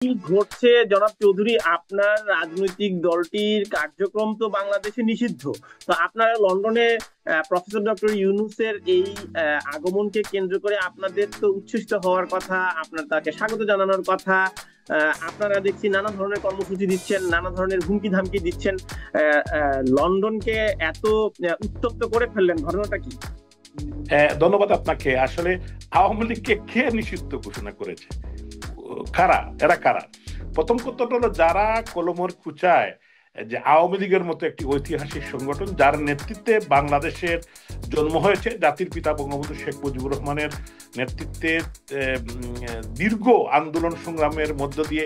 কি ঘটছে জনাব চৌধুরী? আপনার রাজনৈতিক দলটির কার্যক্রম তো বাংলাদেশে নিষিদ্ধ। তো আপনারা লন্ডনে প্রফেসর ডক্টর ইউনূসের এই আগমনকে কেন্দ্র করে আপনাদের তো উচ্ছ্বসিত হওয়ার কথা, আপনার তাকে স্বাগত জানানোর কথা। আপনারা দেখছি নানা ধরনের কর্মসূচি দিচ্ছেন, নানা ধরনের হুমকি ধামকি দিচ্ছেন। লন্ডনকে এত উত্তপ্ত করে ফেললেন, ঘটনাটা কি? ধন্যবাদ আপনাকে। আসলে আওয়ামী লীগকে কে নিষিদ্ধ ঘোষণা করেছে? কারা? এরা কারা? প্রথম কথাটা হলো, যারা কলমের কুচায় যে আওয়ামী লীগের মতো একটি ঐতিহাসিক সংগঠন, যার নেতৃত্বে বাংলাদেশের জন্ম হয়েছে, জাতির পিতা বঙ্গবন্ধু শেখ মুজিবুর রহমানের নেতৃত্বে দীর্ঘ আন্দোলন সংগ্রামের মধ্য দিয়ে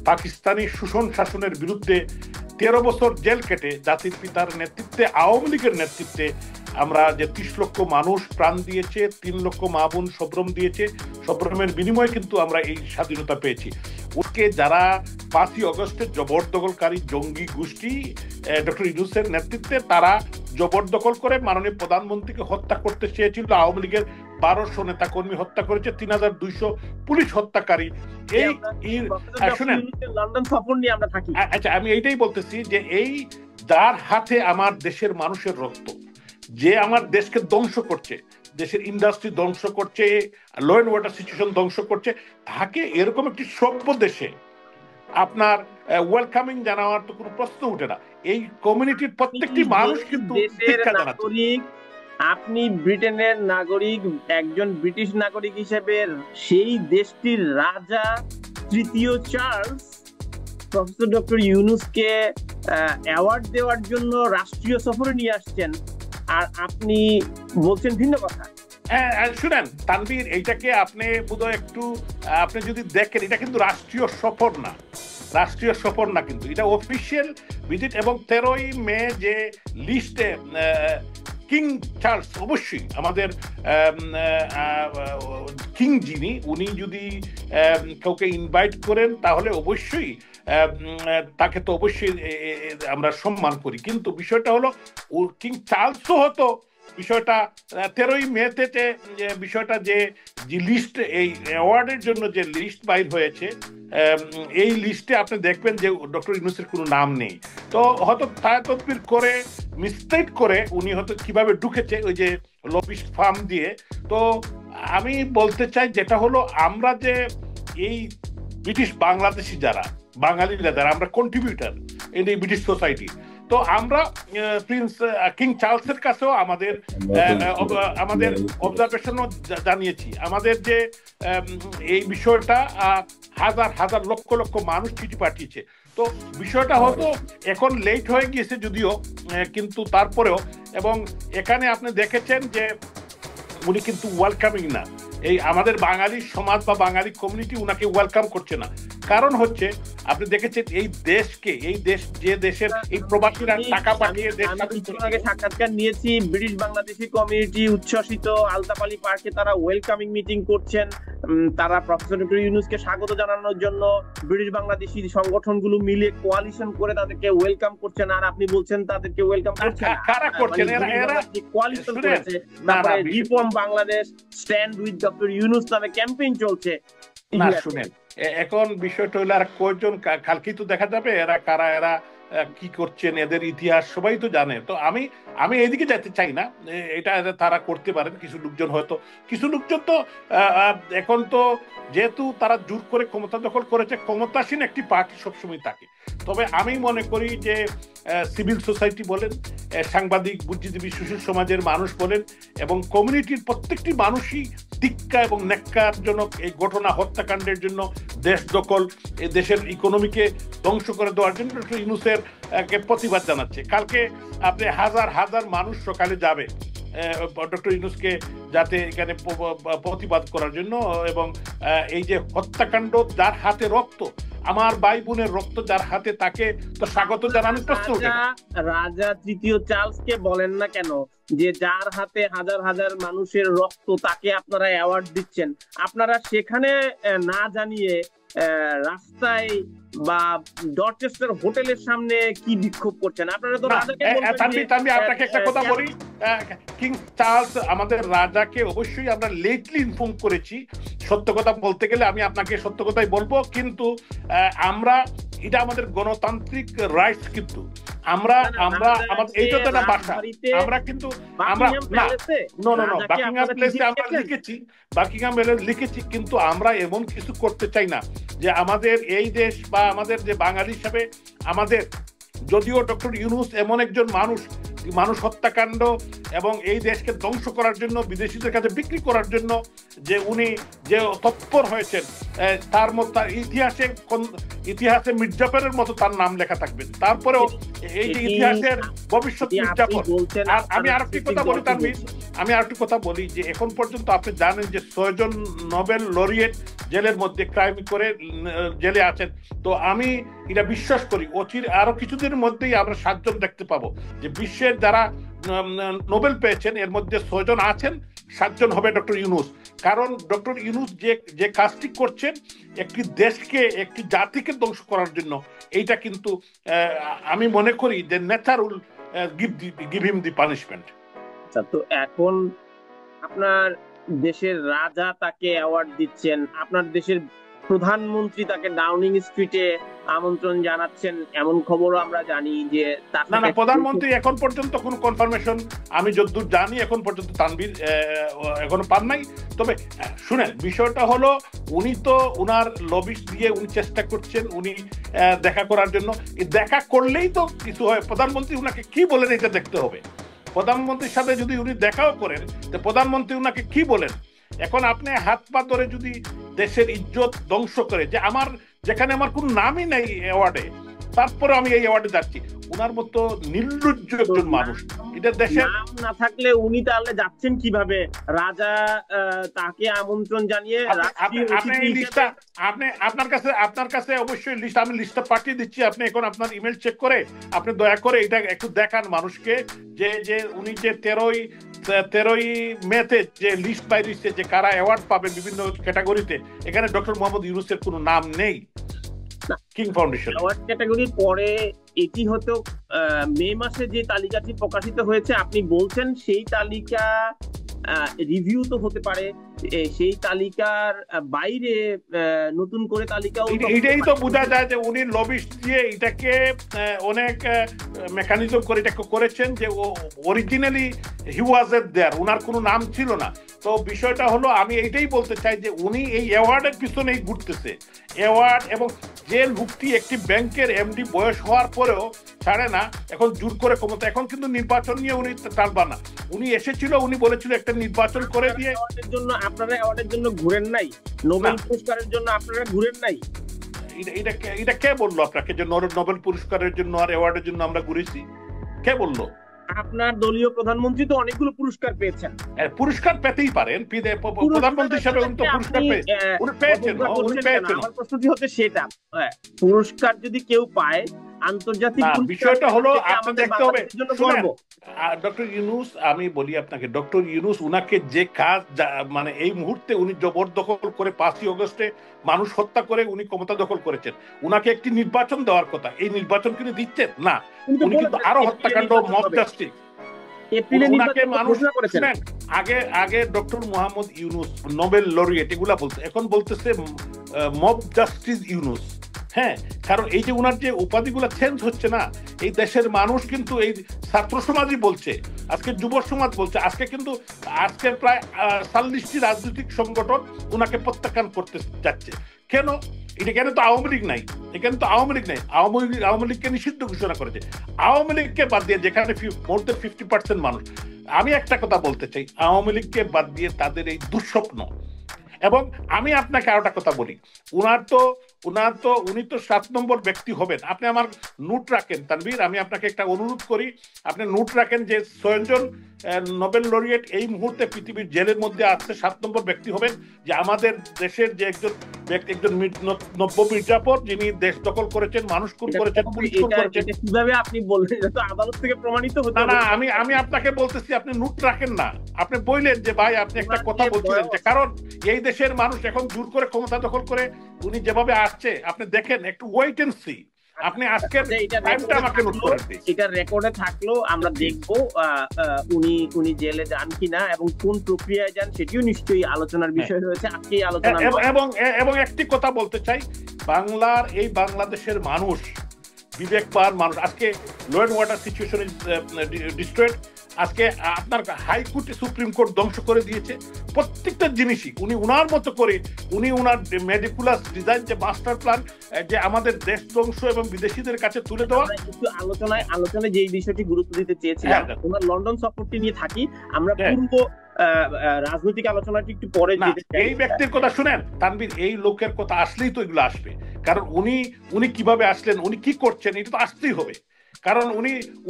পাকিস্তানি শোষণ শাসনের বিরুদ্ধে 13 বছর জেল কেটে জাতির পিতার নেতৃত্বে, আওয়ামী লীগের নেতৃত্বে আমরা যে 30 লক্ষ মানুষ প্রাণ দিয়েছে, 3 লক্ষ মা বোন সবরম দিয়েছে, সবরমের বিনিময়ে কিন্তু আমরা এই স্বাধীনতা পেয়েছি। ওকে যারা 5ই অগস্টের জবরদখলকারী জঙ্গি গোষ্ঠী ডক্টর ইউনূসের নেতৃত্বে, তারা জবরদখল করে মাননীয় প্রধানমন্ত্রীকে হত্যা করতে চেয়েছিল। আওয়ামী লীগের 1200 নেতা কর্মী হত্যা করেছে, 3200 পুলিশ হত্যাকারী। এই শুনেন, লন্ডন সফর নিয়ে আমরা থাকি। আচ্ছা, আমি এইটাই বলতেছি যে এই যার হাতে আমার দেশের মানুষের রক্ত, যে আমার দেশকে ধ্বংস করছে, দেশের ইন্ডাস্ট্রি ধ্বংস করছে, ল এন্ড ওয়ার্ডার সিচুয়েশন ধ্বংস করছে, তাকে এরকম একটি সভ্য দেশে আপনার ওয়েলকামিং জানাবার তো কোনো প্রশ্ন উঠে না। এই কমিউনিটির প্রত্যেকটি মানুষ কিন্তু নাগরিক। আপনি ব্রিটেনের নাগরিক, একজন ব্রিটিশ নাগরিক হিসেবে সেই দেশটির রাজা তৃতীয় চার্লস প্রফেসর ডক্টর ইউনূসকে অ্যাওয়ার্ড দেওয়ার জন্য রাষ্ট্রীয় সফরে নিয়ে আসছেন, আর আপনি বলছেন ভিন্ন কথা। শুনেন তানভীর, এইটাকে আপনি বোধহয় একটু, আপনি যদি দেখেন, এটা কিন্তু রাষ্ট্রীয় সফর না, রাষ্ট্রীয় সফর না, কিন্তু এটা অফিসিয়াল ভিজিট। এবং 13ই মে যে লিস্টে কিং চার্লস, অবশ্যই আমাদের কিং যিনি, উনি যদি কাউকে ইনভাইট করেন তাহলে অবশ্যই তাকে তো অবশ্যই আমরা সম্মান করি। কিন্তু বিষয়টা হলো, কিং চার্লসও হতো বিষয়টা 13ই মেতে বিষয়টা যে লিস্ট, এই অ্যাওয়ার্ডের জন্য যে লিস্ট বাইর হয়েছে, এই লিস্টে আপনি দেখবেন যে ডক্টর ইউনূসের কোনো নাম নেই। তো হয়তো তদবির করে, মিসটেক করে উনি হয়তো কিভাবে ঢুকেছে ওই যে লবিস্ট ফার্ম দিয়ে। তো আমি বলতে চাই যেটা হলো, আমরা যে এই ব্রিটিশ বাংলাদেশি যারা বাঙালিরা, যারা আমরা কন্ট্রিবিউটার ইন এই ব্রিটিশ সোসাইটি, তো আমরা প্রিন্স কিং চার্লসের কাছেও আমাদের অবজারভেশনও জানিয়েছি। আমাদের যে এই বিষয়টা হাজার হাজার লক্ষ লক্ষ মানুষ চিঠি পাঠিয়েছে। তো বিষয়টা হয়তো এখন লেট হয়ে গিয়েছে যদিও, কিন্তু তারপরেও, এবং এখানে আপনি দেখেছেন যে উনি কিন্তু ওয়েলকামিং না, এই আমাদের বাঙালি সমাজ বা বাঙালি কমিউনিটি উনাকে ওয়েলকাম করছে না। কারণ হচ্ছে, আপনি দেখেছেন এই দেশকে, এই দেশ যে দেশের এই প্রবাসীরা টাকা পাঠিয়ে সাক্ষাৎকার নিয়েছি, ব্রিটিশ বাংলাদেশি কমিউনিটি উচ্ছ্বসিত, আলতাপালি পার্কে তারা ওয়েলকামিং মিটিং করছেন। তারা প্রফেসর ডক্টর ইউনূসকে স্বাগত জানানোর জন্য ব্রিটিশ বাংলাদেশি সংগঠনগুলো মিলে কোয়ালিশন করে তাদেরকে ওয়েলকাম করছেন, আর আপনি বলছেন তাদেরকে ওয়েলকাম করছেন না। কারা করছেন? এরা কোয়ালিশন করেছে, তারপরে reform Bangladesh, stand with doctor Yunus নামে ক্যাম্পেইন চলছে। না শুনেন, এখন বিষয়টা হলো, আর কয়জন, কালকেই তো দেখা যাবে এরা কারা, এরা কি করছেন, এদের ইতিহাস সবাই তো জানে। তো আমি এইদিকে যেতে চাই না, এটা তারা করতে পারেন কিছু লোকজন, হয়তো কিছু লোকজন তো এখন তো যেহেতু তারা জোর করে ক্ষমতা দখল করেছে, ক্ষমতাসীন একটি পার্টি সবসময় থাকে। তবে আমি মনে করি যে সিভিল সোসাইটি বলেন, সাংবাদিক, বুদ্ধিজীবী, সুশীল সমাজের মানুষ বলেন, এবং কমিউনিটির প্রত্যেকটি মানুষই ধিক্কার এবং ন্যাক্কারজনক এই ঘটনা, হত্যাকাণ্ডের জন্য, দেশ দখল, এই দেশের ইকোনমিকে ধ্বংস করে দেওয়ার জন্য ডক্টর ইউনূসের প্রতিবাদ জানাচ্ছে। কালকে আপনি হাজার হাজার মানুষ সকালে যাবে ডক্টর ইউনূসকে যাতে এখানে প্রতিবাদ করার জন্য, এবং এই যে হত্যাকাণ্ড, যার হাতে রক্ত, আমার ভাই বোনের রক্ত যার হাতে, তাকে তো স্বাগত জানানোর প্রশ্ন ওঠে না। রাজা তৃতীয় চার্লসকে বলেন না কেন যে যার হাতে হাজার হাজার মানুষের রক্ত, তাকে আপনারা অ্যাওয়ার্ড দিচ্ছেন? আপনারা সেখানে না জানিয়ে রাস্তায় বা ডরচেস্টার হোটেলের সামনে কি বিক্ষোভ করছেন? আপনারা তো রাজাকে আপনাকে একটা কথা বলি, কিং চার্লস আমাদের রাজাকে অবশ্যই আমরা লেটলি ইনফর্ম করেছি। সত্য কথা বলতে গেলে আমি আপনাকে সত্য কথাই বলবো, কিন্তু আমরা এটা আমাদের গণতান্ত্রিক রাইটস, কিন্তু আমরা এইটা তো না ভাষা, আমরা কিন্তু আমরা না বাকিংহাম প্লেসে আমরা লিখেছি, কিন্তু আমরা এমন কিছু করতে চাই না যে আমাদের এই দেশ বা আমাদের যে বাঙালি হিসাবে আমাদের, যদিও ডক্টর ইউনূস এমন একজন মানুষ হত্যাকাণ্ড এবং এই দেশকে ধ্বংস করার জন্য, বিদেশিদের কাছে বিক্রি করার জন্য যে উনি যে তৎপর হয়েছেন, তার মধ্যে ইতিহাসে মির্জাফরের মতো তার নাম লেখা থাকবে। তারপরেও এই যে ইতিহাসের ভবিষ্যৎ মির্জাফর। আর আমি আরেকটি কথা বলি তানভীর, আমি আরেকটি কথা বলি যে এখন পর্যন্ত আপনি জানেন যে 6 জন নোবেল লরিয়েট জেলের মধ্যে ক্রাইম করে জেলে আছেন। তো আমি এটা বিশ্বাস করি আরো কিছুদিনের মধ্যেই আমরা 7 জন দেখতে পাবো যে বিশ্বের যারা নোবেল পেয়েছেন এর মধ্যে 6 জন আছেন, 7 জন হবে ডক্টর ইউনূস। কারণ ডক্টর ইউনূস যে কাজটি করছেন একটি দেশকে, একটি জাতিকে ধ্বংস করার জন্য, এইটা কিন্তু আমি মনে করি যে nature will give him the punishment. তো এখন আপনার দেশের রাজা তাকে অ্যাওয়ার্ড দিচ্ছেন, আপনার দেশের প্রধানমন্ত্রী তাকে ডাউনিং স্ট্রিটে আমন্ত্রণ জানাচ্ছেন, এমন খবরও আমরা জানি যে না প্রধানমন্ত্রী এখন পর্যন্ত কোনো কনফার্মেশন আমি যতদূর জানি এখন পর্যন্ত তানভীর এখনো পান নাই। তবে শুনেন, বিষয়টা হলো উনি তো উনার লবিস্ট দিয়ে উনি চেষ্টা করছেন উনি দেখা করার জন্য। দেখা করলেই তো কিছু হয়, প্রধানমন্ত্রী উনাকে কি বলেন এটা দেখতে হবে। প্রধানমন্ত্রীর সাথে যদি উনি দেখাও করেন তো প্রধানমন্ত্রী উনাকে কি বলেন। এখন আপনি হাত পা ধরে যদি দেশের ইজ্জত ধ্বংস করে, যে যেখানে আমার কোন নামই নেই অ্যাওয়ার্ডে, তারপরে আমি এই অ্যাওয়ার্ডে যাচ্ছি, উনার মতো নির্লজ্জ একজন মানুষ এটা দেশের নাম না থাকলে উনি তাহলে যাচ্ছেন কিভাবে? রাজা তাকে আমন্ত্রণ জানিয়ে আপনার কাছে অবশ্যই লিস্ট, আমি লিস্টটা পাঠিয়ে দিচ্ছি, আপনি এখন আপনার ইমেল চেক করে আপনি দয়া করে এটা একটু দেখান মানুষকে যে উনি যে 13ই মেতে যে লিস্ট বাইরে দিচ্ছে যে কারা অ্যাওয়ার্ড পাবে বিভিন্ন ক্যাটাগরিতে, এখানে ডক্টর মোহাম্মদ ইউনূসের কোনো নাম নেই। কিং ফাউন্ডেশন অ্যাওয়ার্ড ক্যাটাগরির পরে এটি হতো মে মাসে যে তালিকাটি প্রকাশিত হয়েছে, আপনি বলছেন সেই তালিকা রিভিউ তো হতে পারে, সেই তালিকার বাইরে নতুন করে তালিকাও, এটাই তো বোঝা যায় যে উনি লবিস্ট দিয়ে এটাকে অনেক মেকানিজম করে এটাকে করেছেন যে অরিজিনালি হি ওয়াজ দেয়ার, উনার কোনো নাম ছিল না। তো বিষয়টা হলো আমি এইটাই বলতে চাই যে উনি এই অ্যাওয়ার্ডের পিছনেই ঘুরতেছে। অ্যাওয়ার্ড এবং যে লোকটি একটি ব্যাংকের এমডি বয়স হওয়ার পরেও ছাড়ে না, এখন জোর করে ক্ষমতা, এখন কিন্তু নির্বাচন নিয়ে উনি টানবা না। উনি এসেছিল, উনি বলেছিল একটা নির্বাচন করে দিয়ে জন্য আপনারা অ্যাওয়ার্ডের জন্য ঘুরেন নাই, নোবেল পুরস্কারের জন্য আপনারা ঘুরেন নাই। এটা কে বললো আপনাকে যে নোবেল পুরস্কারের জন্য আর অ্যাওয়ার্ডের জন্য আমরা ঘুরেছি? কে বললো? আপনার দলীয় প্রধানমন্ত্রী তো অনেকগুলো পুরস্কার পেয়েছেন। পুরস্কার পেতেই পারেন, প্রধানমন্ত্রী হিসেবে উনি তো পুরস্কার পেয়েছেন। আমার প্রশ্নটি হচ্ছে সেটা, পুরস্কার যদি কেউ পায় আন্তর্জাতিক, বিষয়টা হলো আপনি দেখতে হবে ডক্টর ইউনূস, আমি বলি আপনাকে ডক্টর ইউনূস উনাকে যে কাজ, মানে এই মুহূর্তে উনি জবরদখল করে 5ই আগস্টে মানুষ হত্যা করে উনি ক্ষমতা দখল করেছেন, উনাকে একটি নির্বাচন দেওয়ার কথা, এই নির্বাচন কিন্তু দিচ্ছেন না। উনি কিন্তু আরো হত্যাকাণ্ড, মব জাস্টিস, আগে doctor Mohammad Yunus Nobel laureate এগুলা বলতো, এখন বলতেছে মব জাস্টিস ইউনূস। হ্যাঁ, কারণ এই যে উনার যে উপাধিগুলো চেঞ্জ হচ্ছে না, এই দেশের মানুষ কিন্তু, এই ছাত্র সমাজই বলছে, আজকে যুব সমাজ বলছে, আজকে প্রায় 40টি রাজনৈতিক সংগঠন উনাকে প্রত্যাখ্যান করতে যাচ্ছে। কেন? এখানে তো আওয়ামী লীগ নাই, এখানে তো আওয়ামী লীগ নাই, আওয়ামী লীগকে নিষিদ্ধ ঘোষণা করেছে। আওয়ামী লীগকে বাদ দিয়ে যেখানে মোর দেন 50% মানুষ, আমি একটা কথা বলতে চাই, আওয়ামী লীগকে বাদ দিয়ে তাদের এই দুঃস্বপ্ন। এবং আমি আপনাকে আরেকটা কথা বলি, উনি তো 7 নম্বর ব্যক্তি হবেন। আপনি আমার নোট রাখেন তানভীর, আমি আপনাকে একটা অনুরোধ করি, আপনি নোট রাখেন যে 6 জন নোবেল লরিয়েট এই মুহূর্তে পৃথিবীর জেলের মধ্যে আসছে, 7 নম্বর ব্যক্তি হবেন যে আমাদের দেশের যে একজন নব্য মির্জাফর, যিনি দেশ দখল করেছেন, মানুষ খুন করেছেন, পুলিশ খুন করেছেন। কিভাবে আপনি বললেন? এটা তো আদালত থেকে প্রমাণিত হতো না। আমি আপনাকে বলতেছি, আপনি নোট রাখেন না। আপনি বললেন যে ভাই আপনি একটা কথা বলছিলেন যে কারণ এই দেশের মানুষ এখন জোর করে ক্ষমতা দখল করে উনি যেভাবে আসছে, আপনি দেখেন, একটু ওয়েট এন্ড সি। আপনি আজকের টাইমটা আমাকে নোট করে দিন। এটা রেকর্ডে থাকলো, আমরা দেখবো উনি জেলে যান কিনা এবং কোন প্রক্রিয়ায় যান সেটিও নিশ্চয়ই আলোচনার বিষয় রয়েছে আজকে আলোচনা। এবং একটি কথা বলতে চাই, এই বাংলাদেশের মানুষ বিবেকবান মানুষ। আজকে law and order situation is destroyed. আজকে আপনার হাইকোর্ট সুপ্রিম কোর্ট ধ্বংস করে দিয়েছে প্রত্যেকটা জিনিসই। উনি উনার মতো করে উনার মেডিকুলাস ডিজাইন, যে মাস্টার প্ল্যান, যে আমাদের দেশ ধ্বংস এবং বিদেশিদের কাছে তুলে দেওয়া। একটু আলোচনায় যে বিষয়টি গুরুত্ব দিতে চেয়েছিলাম ওনার লন্ডন সফরটি নিয়ে থাকি, আমরা পূর্ব রাজনৈতিক আলোচনাটি একটু পরে যেতে চাই। এই ব্যক্তির কথা শুনেন তানভীর, এই লোকের কথা আসলেই তো এগুলো আসবে, কারণ উনি কিভাবে আসলেন, উনি কি করছেন, এটা তো আসতেই হবে। কারণ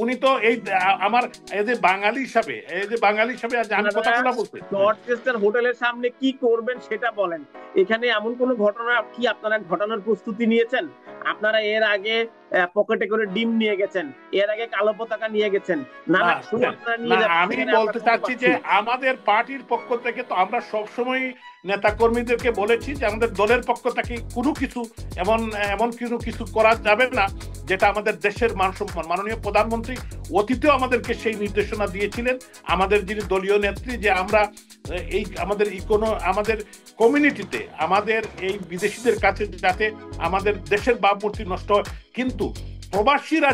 উনি তো এই আমার বাঙালি হিসাবে আমি কথাগুলো বলতে, নর্থওয়েস্টার্ন হোটেলের সামনে কি করবেন সেটা বলেন। এখানে এমন কোন ঘটনা কি আপনারা ঘটনার প্রস্তুতি নিয়েছেন? আপনারা এর আগে পকেটে করে ডিম নিয়ে গেছেন, এর আগে কালো পতাকা নিয়ে গেছেন। আমি বলতে চাচ্ছি যে আমাদের পার্টির পক্ষ থেকে তো আমরা সবসময় নেতা কর্মীদেরকে বলেছি যে আমাদের দলের পক্ষ থেকে কোনো কিছু এমন কিছু করা যাবে না যেটা আমাদের দেশের মান সম্মান। মাননীয় প্রধানমন্ত্রী অতীতেও আমাদেরকে সেই নির্দেশনা দিয়েছিলেন, আমাদের যিনি দলীয় নেত্রী, যে আমরা আমাদের কমিউনিটিতে, আমাদের এই বিদেশিদের কাছে যাতে আমাদের দেশের ভাবমূর্তি নষ্ট হয়। কিন্তু প্রবাসীরা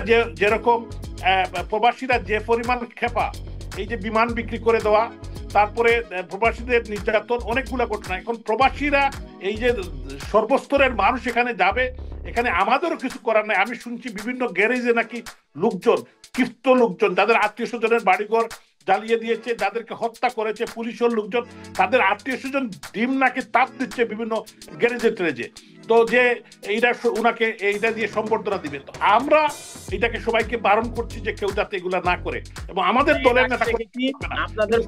যে পরিমাণ খেপা, এই যে বিমান বিক্রি করে দেওয়া, তারপরে প্রবাসীদের নির্যাতন, অনেকগুলো ঘটনা। এখন প্রবাসীরা এই যে সর্বস্তরের মানুষ এখানে যাবে, এখানে আমাদেরও কিছু করার নাই। আমি শুনছি বিভিন্ন গ্যারেজে নাকি ক্ষিপ্ত লোকজন যাদের আত্মীয় স্বজনের বাড়িঘর জ্বালিয়ে দিয়েছে, যাদেরকে হত্যা করেছে পুলিশের লোকজন, তাদের আত্মীয় স্বজন ডিম নাকি তাপ দিচ্ছে বিভিন্ন গ্যারেজে টেরেজে। তো যে উনাকে এইটা দিয়ে সম্বর্ধনা দিবে, তো আমরা এটাকে সবাইকে বারণ করছি যে কেউ যাতে এগুলা না করে। এবং আমাদের দলের নেতা, আপনাদের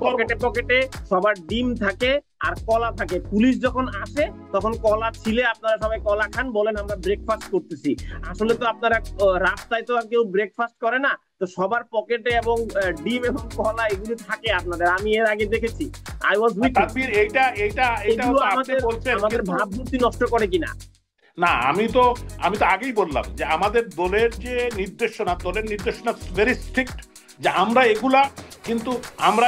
পকেটে সবার ডিম থাকে আর কলা থাকে। পুলিশ যখন আসে তখন কলা ছিলে আপনারা সবাই কলা খান, বলেন আমরা ব্রেকফাস্ট করতেছি। আসলে তো আপনারা রাস্তায় তো আর কেউ ব্রেকফাস্ট করে না, তো সবার পকেটে এবং ডিম এবং কলা এগুলো থাকে আপনাদের। আমি এর আগে দেখেছি। আই ওয়াজ উইথ আমাদের ভাবমূর্তি নষ্ট করে কিনা না, আমি তো আগেই বললাম যে আমাদের দলের নির্দেশনা ভেরি স্ট্রিক্ট, যে আমরা এগুলা কিন্তু আমরা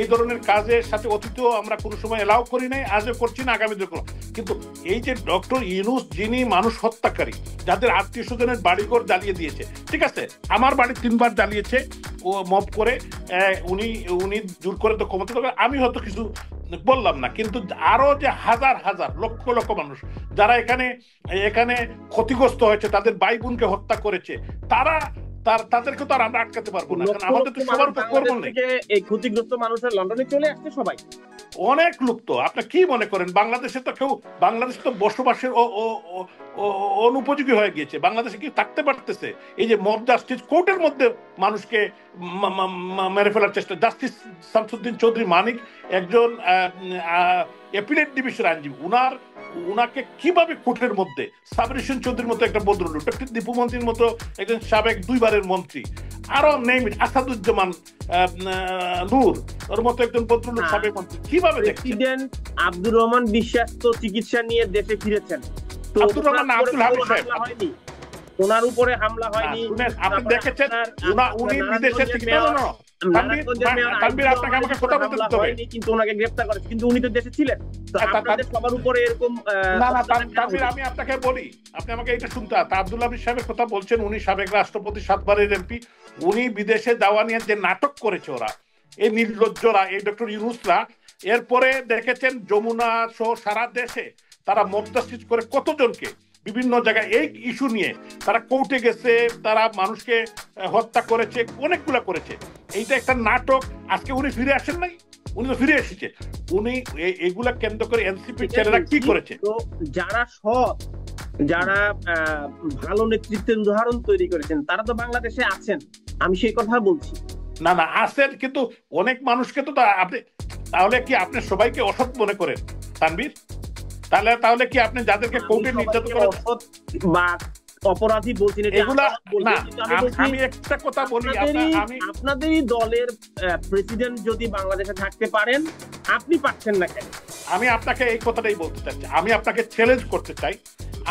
এই ধরনের কাজের সাথে অতীতেও আমরা কোনো সময় এলাও করি নাই, আজও করছি না, আগামী দিনে। কিন্তু এই যে ডক্টর ইউনূস, যিনি মানুষ হত্যাকারী, যাদের আত্মীয় স্বজনের বাড়িঘর জ্বালিয়ে দিয়েছে, ঠিক আছে, আমার বাড়ি 3 বার জ্বালিয়েছে ও মব করে, উনি জোর করে তো ক্ষমতা, আমি হয়তো কিছু বললাম না, কিন্তু আরো যে হাজার হাজার লক্ষ লক্ষ মানুষ যারা এখানে ক্ষতিগ্রস্ত হয়েছে, তাদের ভাই বোনকে হত্যা করেছে, তাদেরকে তো আর আমরা আটকাতে পারবো না, কারণ আমাদের তো সবার উপর করবো না। এই ক্ষতিগ্রস্ত মানুষের লন্ডনে চলে আসছে সবাই, অনেক লোক। তো আপনি কি মনে করেন বাংলাদেশে তো বসবাসের অনুপযোগী হয়ে গিয়েছে? বাংলাদেশে কি থাকতে পারতেছে? এই যে মব জাস্টিস, কোর্টের মধ্যে মানুষকে মেরে ফেলার চেষ্টা। জাস্টিস শামসুদ্দিন চৌধুরী মানিক একজন অ্যাপিলেট ডিভিশন আইনজীবী, উনাকে কিভাবে কোর্টের মধ্যে, সাবরিশন চৌধুরীর মতো একটা ভদ্রলোক, ডক্টর দীপু মন্ত্রীর মতো একজন সাবেক 2 বারের মন্ত্রী, আরো নেই আসাদুজ্জামান নূর ওর মতো একজন ভদ্রলোক সাবেক মন্ত্রী, কিভাবে প্রেসিডেন্ট আব্দুর রহমান বিশ্বাস তো চিকিৎসা নিয়ে দেশে ফিরেছেন, তো আব্দুর রহমান আব্দুল হামিদ সাহেব হয়নি, ওনার উপরে হামলা হয়নি। আপনি দেখেছেন উনি বিদেশে কিন্তু ওনাকে গ্রেফতার করেছে, কিন্তু উনি তো দেশে ছিলেন। তো আপনাদের সবার উপরে এরকম আমি আপনাকে বলি, আপনি আমাকে এটা শুনতে। আব্দুল হামিদ সাহেবের কথা বলছেন, উনি সাবেক রাষ্ট্রপতি, 7 বারের এমপি। উনি বিদেশে যাওয়া নিয়ে যে নাটক করেছে ওরা, এই নির্লজ্জরা, এই ডক্টর ইউনূসরা, এরপরে দেখেছেন যমুনা সহ সারা দেশে তারা মব জাস্টিস করে কতজনকে বিভিন্ন জায়গায় এই ইস্যু নিয়ে তারা কোর্টে গেছে, তারা মানুষকে হত্যা করেছে, অনেকগুলা করেছে। এইটা একটা নাটক। আজকে উনি ফিরে আসেন নাই, উনি তো ফিরে এসেছে। উনি এগুলা কেন্দ্র করে এনসিপি ছেলেরা কি করেছে? তো যারা সৎ, যারা ভালো নেতৃত্বের উদাহরণ তৈরি করেছেন, তারা তো বাংলাদেশে আছেন, আমি সেই কথা বলছি। না আছেন, কিন্তু অনেক মানুষকে তো আপনি, তাহলে কি আপনি সবাইকে অসৎ মনে করেন তানভীর? তাহলে কি আপনি যাদেরকে কোর্টে নির্যাতন করেন বা অপরাধী বলছি না, এগুলা না, আমি একটা কথা বলি, আপনাদেরই দলের প্রেসিডেন্ট যদি বাংলাদেশে থাকতে পারেন, আপনি পাচ্ছেন না কেন? আমি আপনাকে এই কথাটাই বলতে চাচ্ছি, আমি আপনাকে চ্যালেঞ্জ করতে চাই,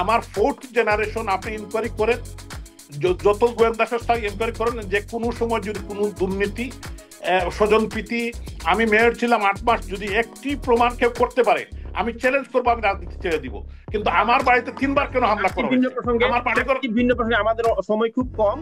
আমার 4th জেনারেশন আপনি ইনকোয়ারি করেন, যত গোয়েন্দা সংস্থা ইনকোয়ারি করেন, যে কোনো সময় যদি কোনো দুর্নীতি, স্বজনপ্রীতি, আমি মেয়র ছিলাম 8 মাস, যদি একটি প্রমাণ কেউ করতে পারে, আমি চ্যালেঞ্জ করবো, আমি রাজনীতি ছেড়ে দিব। কিন্তু আমার বাড়িতে 3 বার কেন হামলা করা হয়েছে? ভিন্ন প্রসঙ্গে, আমাদের সময় খুব কম।